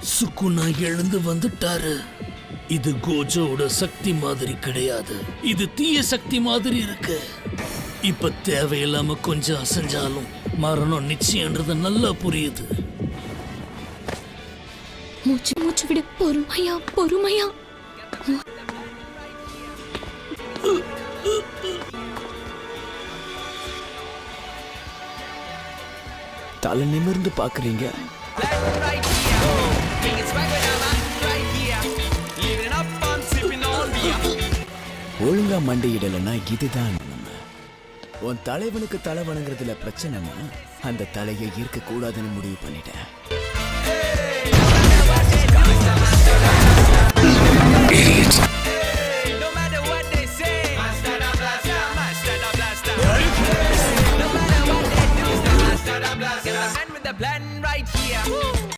சுக்குனா எழுந்து வந்துட்டாரு. இது கோஜோவோட சக்தி மாதிரி கிடையாது, இது தீய சக்தி மாதிரி இருக்கு. இப்ப தேவையில்லாம கொஞ்சம் அசைஞ்சாலும் மரணம் நிச்சயம்ன்றது நல்லா புரியுது. மூச்சு மூச்சு விடு, பொறுமையா பொறுமையா. தலை நிமிர்ந்து பாக்குறீங்க. ஒழுங்கா மண்டியிடலன்னா இதுதான் நம்ம. உன் தலைவனுக்கு தலை வணங்குறதுல பிரச்சனைனா அந்த தலையை இருக்க கூடாதுன்னு முடிவு பண்ணிட்டேன். Plan right here.